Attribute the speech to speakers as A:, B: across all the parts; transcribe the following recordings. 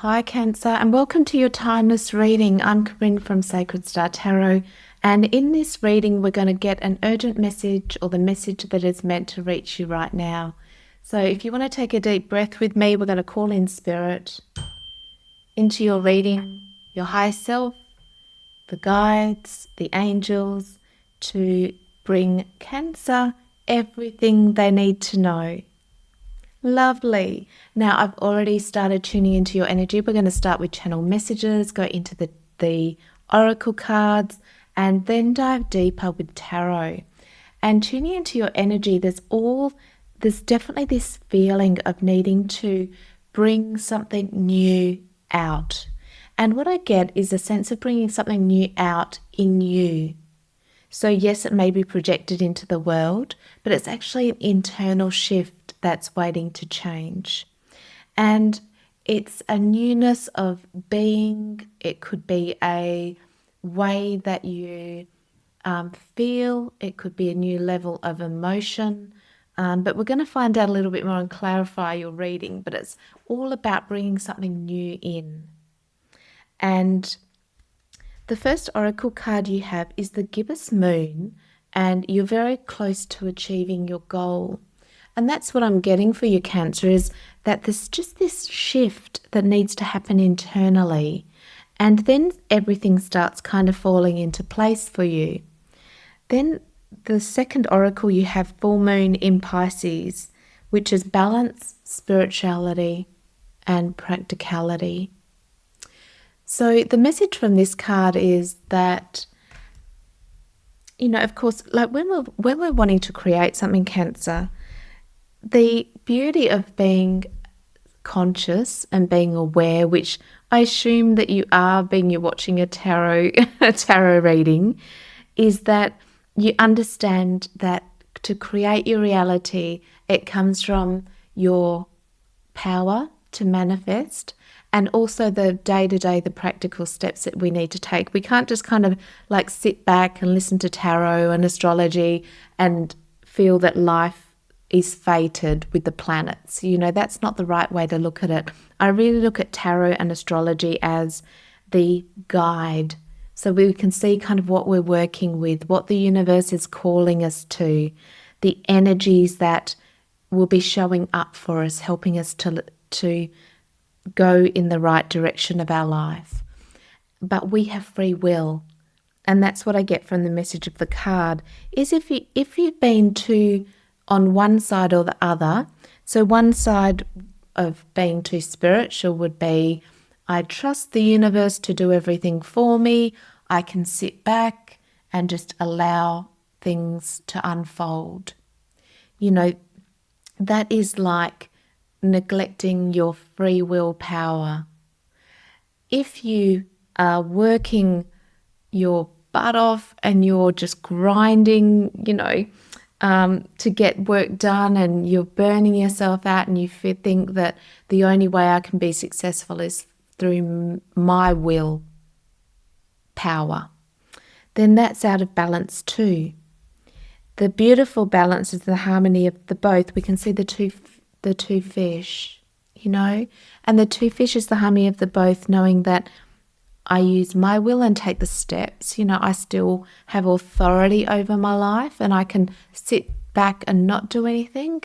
A: Hi, Cancer, and welcome to your timeless reading. I'm Corinne from Sacred Star Tarot, and in this reading, we're going to get an urgent message or the message that is meant to reach you right now. So, if you want to take a deep breath with me, we're going to call in spirit into your reading, your high self, the guides, the angels, to bring Cancer everything they need to know. Lovely. Now I've already started tuning into your energy. We're going to start with channel messages, go into the oracle cards, and then dive deeper with tarot. And tuning into your energy, there's definitely this feeling of needing to bring something new out. And what I get is a sense of bringing something new out in you. So yes, it may be projected into the world, but it's actually an internal shift that's waiting to change. And it's a newness of being. It could be a way that you feel. It could be a new level of emotion. But we're going to find out a little bit more and clarify your reading. But it's all about bringing something new in. And the first oracle card you have is the gibbous moon, and you're very close to achieving your goal. And that's what I'm getting for you, Cancer, is that there's just this shift that needs to happen internally. And then everything starts kind of falling into place for you. Then the second oracle you have full moon in Pisces, which is balance, spirituality, and practicality. So the message from this card is that, of course, like when we're wanting to create something, Cancer, the beauty of being conscious and being aware, which I assume that you are, being you're watching a tarot reading, is that you understand that to create your reality, it comes from your power to manifest, and also the day-to-day, the practical steps that we need to take. We can't just kind of like sit back and listen to tarot and astrology and feel that life is fated with the planets. That's not the right way to look at it. I really look at tarot and astrology as the guide, so we can see kind of what we're working with, what the universe is calling us to, the energies that will be showing up for us, helping us to go in the right direction of our life. But we have free will, and that's what I get from the message of the card, is if you've been too on one side or the other. So one side of being too spiritual would be, I trust the universe to do everything for me. I can sit back and just allow things to unfold. That is like neglecting your free will power. If you are working your butt off and you're just grinding, to get work done, and you're burning yourself out, and you think that the only way I can be successful is through my will power, then that's out of balance too. The beautiful balance is the harmony of the both. We can see the two fish, and the two fish is the harmony of the both, knowing that I use my will and take the steps. I still have authority over my life, and I can sit back and not do anything,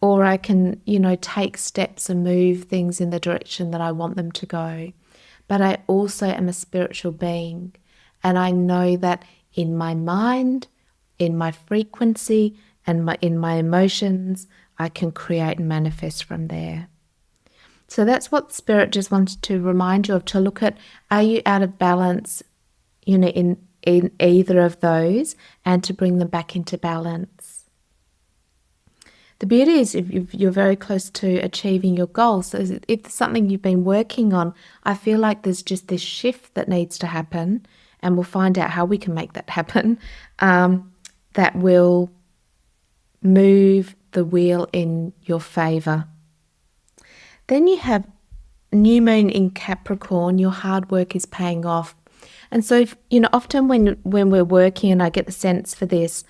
A: or I can, take steps and move things in the direction that I want them to go. But I also am a spiritual being, and I know that in my mind, in my frequency, and in my emotions, I can create and manifest from there. So that's what Spirit just wanted to remind you of, to look at, are you out of balance, in either of those, and to bring them back into balance. The beauty is if you're very close to achieving your goal. So if it's something you've been working on, I feel like there's just this shift that needs to happen, and we'll find out how we can make that happen, that will move the wheel in your favor. Then you have new moon in Capricorn. Your hard work is paying off. And so, often when we're working, and I get the sense for this,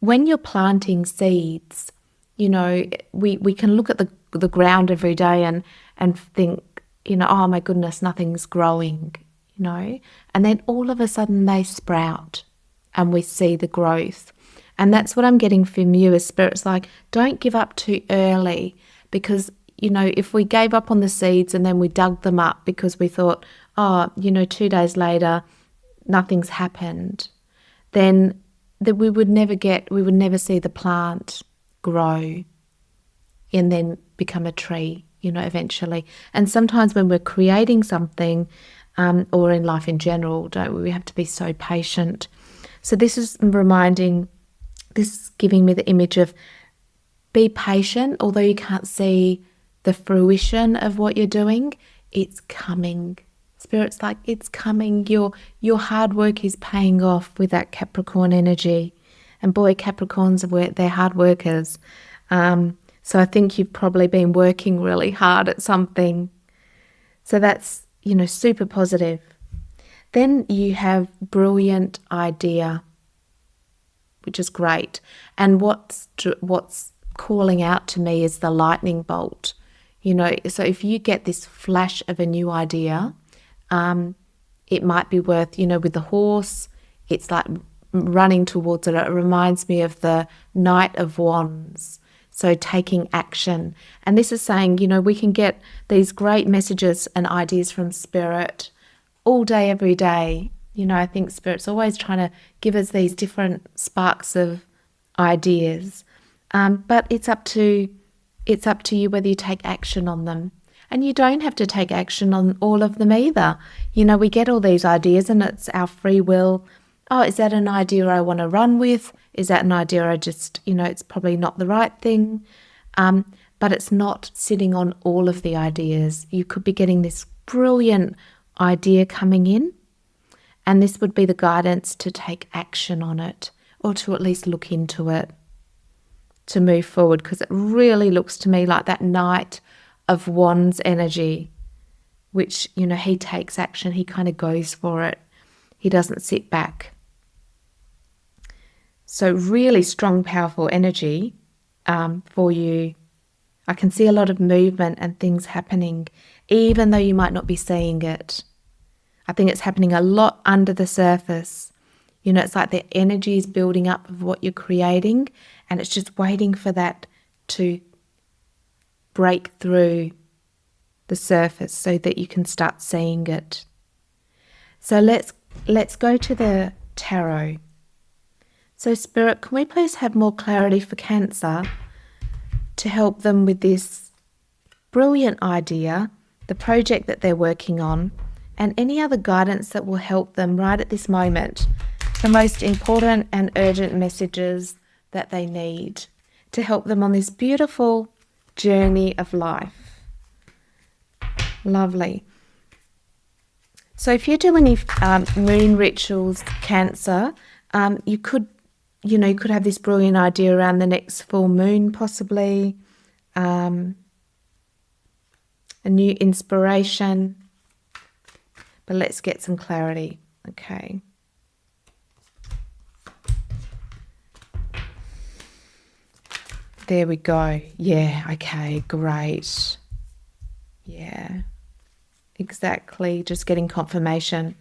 A: when you're planting seeds, we can look at the ground every day and think, oh my goodness, nothing's growing, and then all of a sudden they sprout and we see the growth. And that's what I'm getting from you as Spirit's like, don't give up too early, because, if we gave up on the seeds and then we dug them up because we thought, 2 days later, nothing's happened, then we would never see the plant grow and then become a tree, eventually. And sometimes when we're creating something, or in life in general, don't we have to be so patient. So this is giving me the image of be patient, although you can't see the fruition of what you're doing, it's coming. Spirit's like, it's coming. Your hard work is paying off with that Capricorn energy. And boy, Capricorns, they're hard workers. So I think you've probably been working really hard at something. So that's, super positive. Then you have brilliant idea, which is great. And what's calling out to me is the lightning bolt. So if you get this flash of a new idea, it might be worth, with the horse, it's like running towards it. It reminds me of the Knight of Wands. So taking action. And this is saying, we can get these great messages and ideas from Spirit all day, every day. I think Spirit's always trying to give us these different sparks of ideas. But it's up to you whether you take action on them. And you don't have to take action on all of them either. We get all these ideas and it's our free will. Oh, is that an idea I want to run with? Is that an idea I just, it's probably not the right thing? But it's not sitting on all of the ideas. You could be getting this brilliant idea coming in, and this would be the guidance to take action on it, or to at least look into it, to move forward, because it really looks to me like that Knight of Wands energy, which, he takes action, he kind of goes for it. He doesn't sit back. So really strong, powerful energy for you. I can see a lot of movement and things happening, even though you might not be seeing it. I think it's happening a lot under the surface. It's like the energy is building up of what you're creating, and it's just waiting for that to break through the surface so that you can start seeing it. So let's go to the tarot. So Spirit, can we please have more clarity for Cancer to help them with this brilliant idea, the project that they're working on, and any other guidance that will help them right at this moment, the most important and urgent messages that they need to help them on this beautiful journey of life. Lovely. So if you do any moon rituals, Cancer, you could have this brilliant idea around the next full moon, possibly, a new inspiration. But let's get some clarity. Okay. There we go. Yeah, okay, great. Yeah, exactly. Just getting confirmation.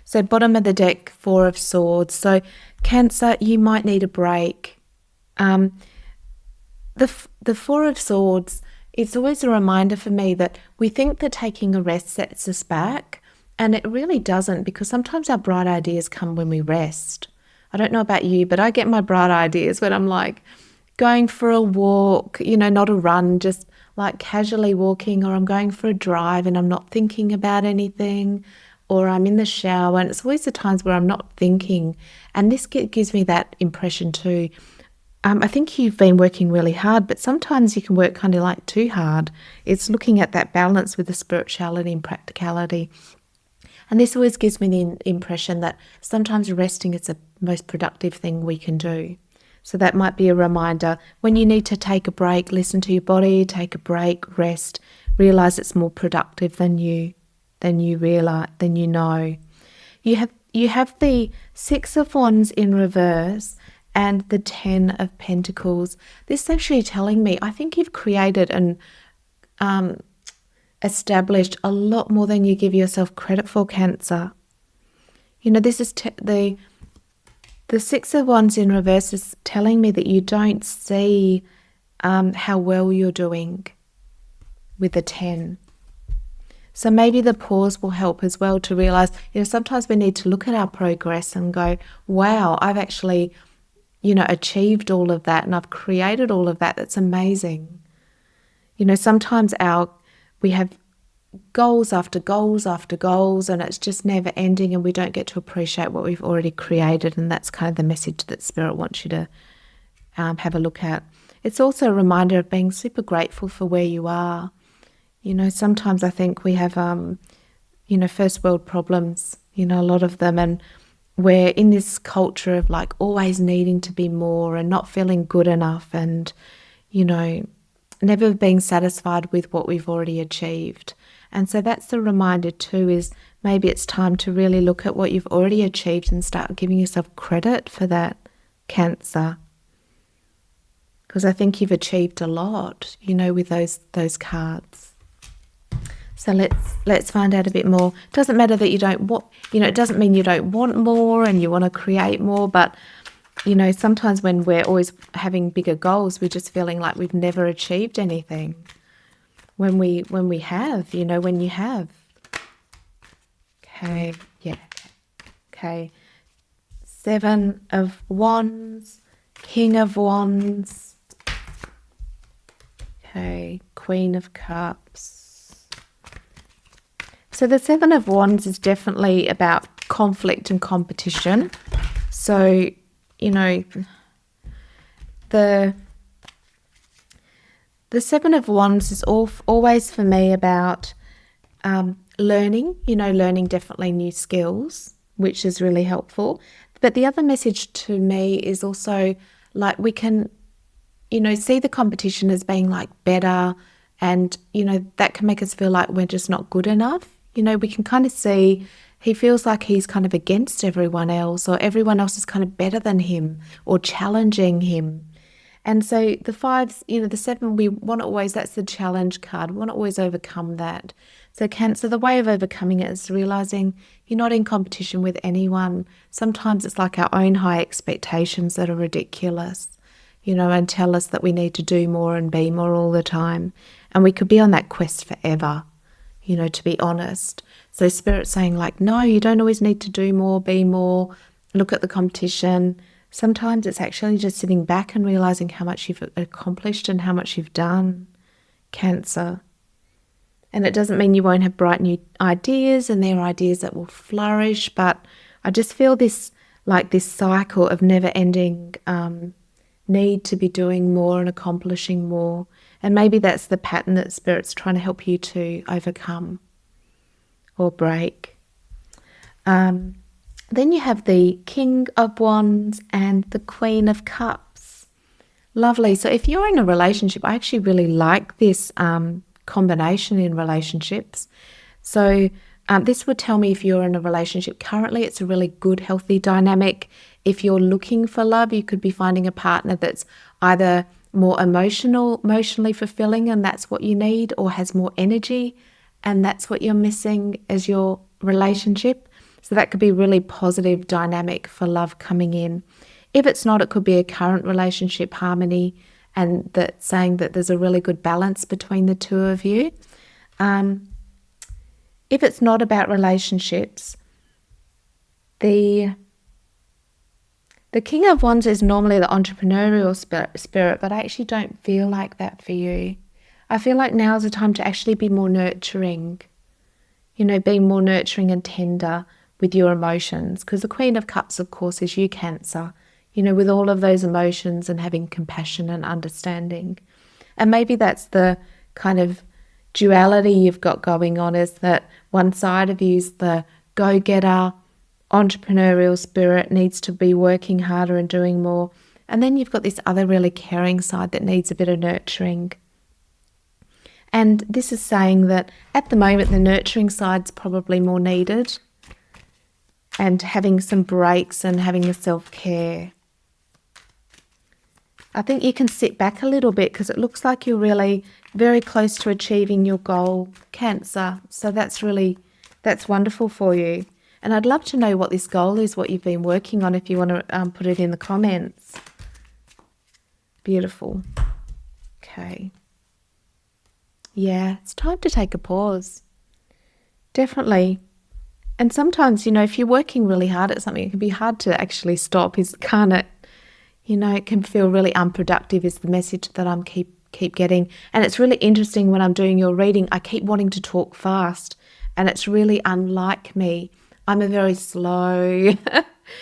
A: So bottom of the deck, Four of Swords. So Cancer, you might need a break. The Four of Swords, it's always a reminder for me that we think that taking a rest sets us back, and it really doesn't, because sometimes our bright ideas come when we rest. I don't know about you, but I get my bright ideas when I'm like going for a walk, not a run, just like casually walking, or I'm going for a drive and I'm not thinking about anything, or I'm in the shower, and it's always the times where I'm not thinking. And this gives me that impression too. I think you've been working really hard, but sometimes you can work kind of like too hard. It's looking at that balance with the spirituality and practicality. And this always gives me the impression that sometimes resting is the most productive thing we can do. So that might be a reminder. When you need to take a break, listen to your body, take a break, rest, realize it's more productive than you realize, than you know. You have the Six of Wands in reverse and the Ten of Pentacles. This is actually telling me, I think you've created a established a lot more than you give yourself credit for, Cancer. You know, this is the Six of Wands in reverse is telling me that you don't see how well you're doing with the 10. So maybe the pause will help as well to realize, you know, sometimes we need to look at our progress and go, wow, I've actually, you know, achieved all of that and I've created all of that. That's amazing. You know, sometimes we have goals after goals after goals and it's just never ending and we don't get to appreciate what we've already created, and that's kind of the message that Spirit wants you to have a look at. It's also a reminder of being super grateful for where you are. You know, sometimes I think we have, you know, first world problems, you know, a lot of them, and we're in this culture of like always needing to be more and not feeling good enough and, you know, never being satisfied with what we've already achieved. And so that's the reminder too, is maybe it's time to really look at what you've already achieved and start giving yourself credit for that, Cancer. Because I think you've achieved a lot, you know, with those cards. So let's find out a bit more. It doesn't matter that you don't want, you know, it doesn't mean you don't want more and you want to create more, but, you know, sometimes when we're always having bigger goals, we're just feeling like we've never achieved anything. When we have, you know, when you have. Okay, yeah. Okay. 7 of Wands, King of Wands. Okay, Queen of Cups. So the 7 of Wands is definitely about conflict and competition. So, you know, the 7 of Wands is always for me about learning, you know, learning definitely new skills, which is really helpful. But the other message to me is also like we can, you know, see the competition as being like better, and, you know, that can make us feel like we're just not good enough. You know, we can kind of see he feels like he's kind of against everyone else, or everyone else is kind of better than him or challenging him. And so the 5s, you know, the 7, we want to always, that's the challenge card. We want to always overcome that. So Cancer, the way of overcoming it is realizing you're not in competition with anyone. Sometimes it's like our own high expectations that are ridiculous, you know, and tell us that we need to do more and be more all the time. And we could be on that quest forever, you know, to be honest. So Spirit's saying like, no, you don't always need to do more, be more, look at the competition. Sometimes it's actually just sitting back and realizing how much you've accomplished and how much you've done, Cancer. And it doesn't mean you won't have bright new ideas, and there are ideas that will flourish, but I just feel this, like this cycle of never ending need to be doing more and accomplishing more. And maybe that's the pattern that Spirit's trying to help you to overcome or break. Then you have the King of Wands and the Queen of Cups. Lovely. So if you're in a relationship, I actually really like this combination in relationships. So this would tell me if you're in a relationship currently, it's a really good, healthy dynamic. If you're looking for love, you could be finding a partner that's either more emotionally fulfilling, and that's what you need, or has more energy, and that's what you're missing as your relationship. So that could be really positive dynamic for love coming in. If it's not, it could be a current relationship harmony, and that saying that there's a really good balance between the two of you. If it's not about relationships, the King of Wands is normally the entrepreneurial spirit, but I actually don't feel like that for you. I feel like now is the time to actually be more nurturing, you know, being more nurturing and tender with your emotions, because the Queen of Cups, of course, is you, Cancer, you know, with all of those emotions and having compassion and understanding. And maybe that's the kind of duality you've got going on, is that one side of you is the go-getter, entrepreneurial spirit, needs to be working harder and doing more. And then you've got this other really caring side that needs a bit of nurturing. And this is saying that at the moment, the nurturing side's probably more needed, and having some breaks and having the self-care. I think you can sit back a little bit because it looks like you're really very close to achieving your goal, Cancer. So that's wonderful for you. And I'd love to know what this goal is, what you've been working on, if you want to put it in the comments. Beautiful. Okay. Yeah, it's time to take a pause. Definitely. And sometimes, if you're working really hard at something, it can be hard to actually stop, can't it? It can feel really unproductive is the message that I'm keep getting. And it's really interesting when I'm doing your reading, I keep wanting to talk fast, and it's really unlike me. I'm a very slow,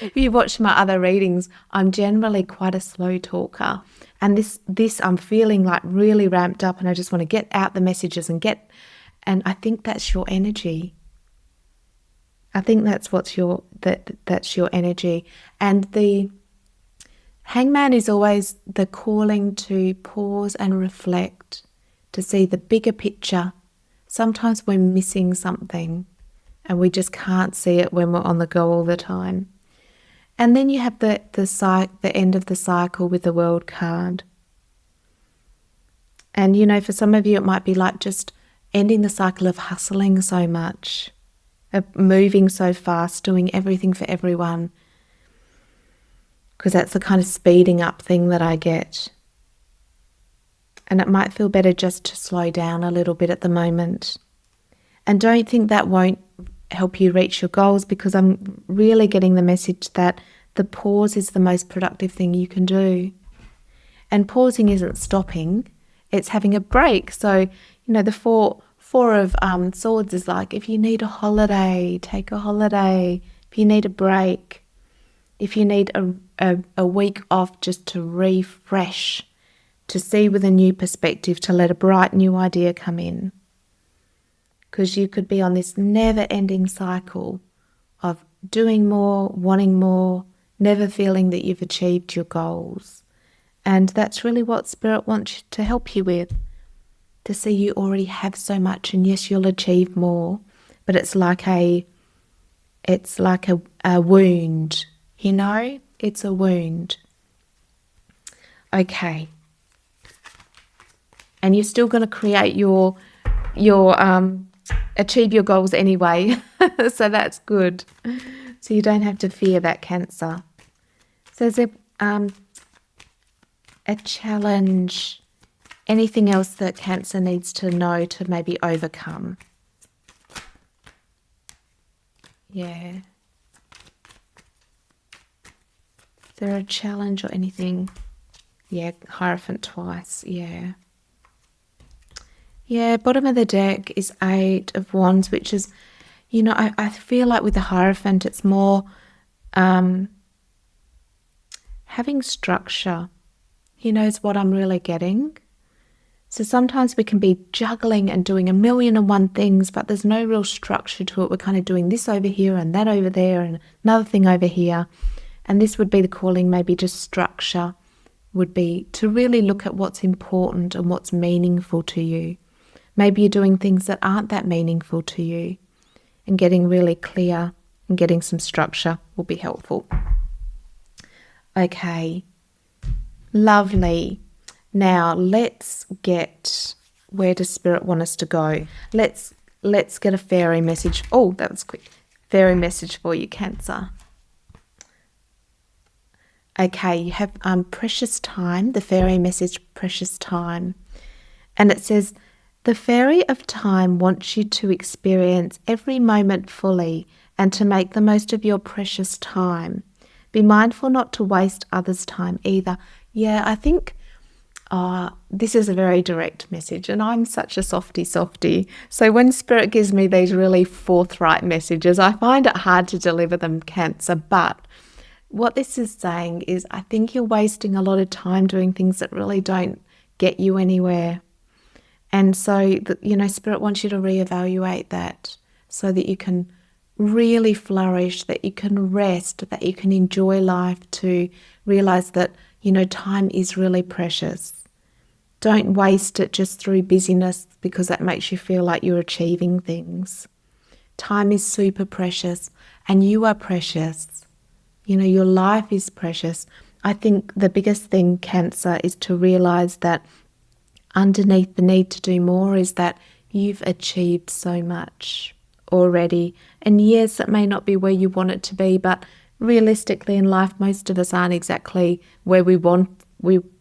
A: if you watch my other readings, I'm generally quite a slow talker. And this I'm feeling like really ramped up, and I just want to get out the messages and I think that's your energy. I think that's that's your energy. And the Hangman is always the calling to pause and reflect, to see the bigger picture. Sometimes we're missing something and we just can't see it when we're on the go all the time. And then you have the end of the cycle with the World card. And for some of you it might be like just ending the cycle of hustling so much, of moving so fast, doing everything for everyone, because that's the kind of speeding up thing that I get. And it might feel better just to slow down a little bit at the moment. And don't think that won't help you reach your goals, because I'm really getting the message that the pause is the most productive thing you can do. And pausing isn't stopping, it's having a break. So, the four of swords is like, if you need a holiday, take a holiday. If you need a break, if you need a week off just to refresh, to see with a new perspective, to let a bright new idea come in. Because you could be on this never-ending cycle of doing more, wanting more, never feeling that you've achieved your goals. And that's really what Spirit wants to help you with, to see you already have so much, and yes, you'll achieve more, but it's like a wound, it's a wound. Okay. And you're still going to create your achieve your goals anyway. So that's good. So you don't have to fear that, Cancer. So is there a challenge, anything else that Cancer needs to know to maybe overcome? Yeah. Is there a challenge or anything? Yeah, Hierophant twice, yeah. Yeah, bottom of the deck is 8 of Wands, which is, I feel like with the Hierophant, it's more having structure, is what I'm really getting. So sometimes we can be juggling and doing 1,000,001 things, but there's no real structure to it. We're kind of doing this over here and that over there and another thing over here. And this would be the calling, maybe just structure would be to really look at what's important and what's meaningful to you. Maybe you're doing things that aren't that meaningful to you, and getting really clear and getting some structure will be helpful. Okay, lovely. Now let's get, where does Spirit want us to go? Let's get a fairy message. Oh, that was quick. Fairy message for you, Cancer. Okay, you have precious time, the fairy message, precious time. And it says, the fairy of time wants you to experience every moment fully and to make the most of your precious time. Be mindful not to waste others' time either. Yeah, I think this is a very direct message, and I'm such a softy. So when Spirit gives me these really forthright messages, I find it hard to deliver them, Cancer. But what this is saying is, I think you're wasting a lot of time doing things that really don't get you anywhere. And so, Spirit wants you to reevaluate that so that you can really flourish, that you can rest, that you can enjoy life, to realize that, time is really precious. Don't waste it just through busyness, because that makes you feel like you're achieving things. Time is super precious, and you are precious. Your life is precious. I think the biggest thing, Cancer, is to realize that underneath the need to do more is that you've achieved so much already. And yes, it may not be where you want it to be, but realistically in life, most of us aren't exactly where we want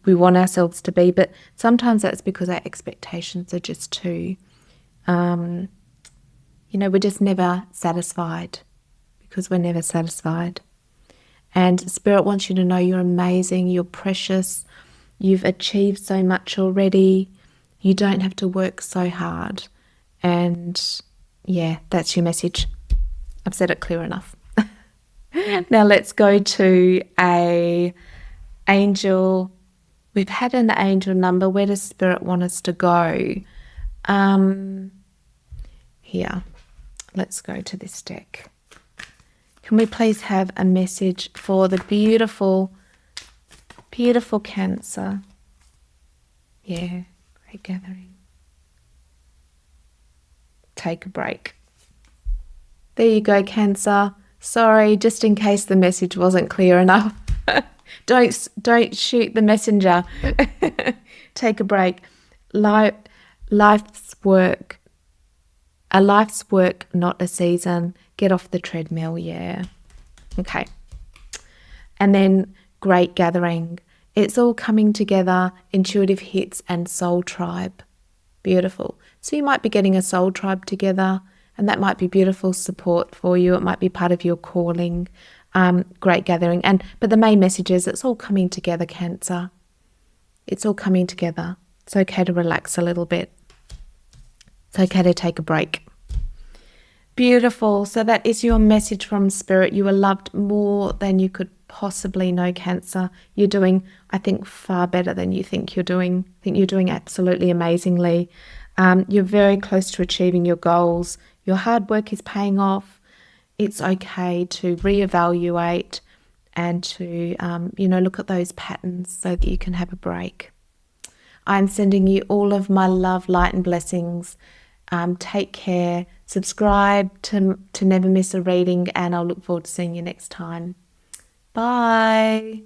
A: ourselves to be. But sometimes that's because our expectations are just too, we're just never satisfied, because we're never satisfied. And Spirit wants you to know you're amazing, you're precious, you've achieved so much already. You don't have to work so hard. And yeah, that's your message. I've said it clear enough. Now let's go to a angel. We've had an angel number. Where does Spirit want us to go? Here. Let's go to this deck. Can we please have a message for the beautiful, beautiful Cancer? Yeah, great gathering. Take a break. There you go, Cancer. Sorry, just in case the message wasn't clear enough. Don't shoot the messenger. Take a break. Life's work. A life's work, not a season. Get off the treadmill, yeah. Okay. And then great gathering. It's all coming together, intuitive hits and soul tribe. Beautiful. So you might be getting a soul tribe together, and that might be beautiful support for you. It might be part of your calling. Great gathering. But the main message is it's all coming together, Cancer. It's all coming together. It's okay to relax a little bit. It's okay to take a break. Beautiful. So that is your message from Spirit. You are loved more than you could possibly know, Cancer. You're doing, I think, far better than you think you're doing. I think you're doing absolutely amazingly. You're very close to achieving your goals. Your hard work is paying off. It's okay to reevaluate and to, look at those patterns so that you can have a break. I'm sending you all of my love, light and blessings. Take care. Subscribe to never miss a reading, and I'll look forward to seeing you next time. Bye.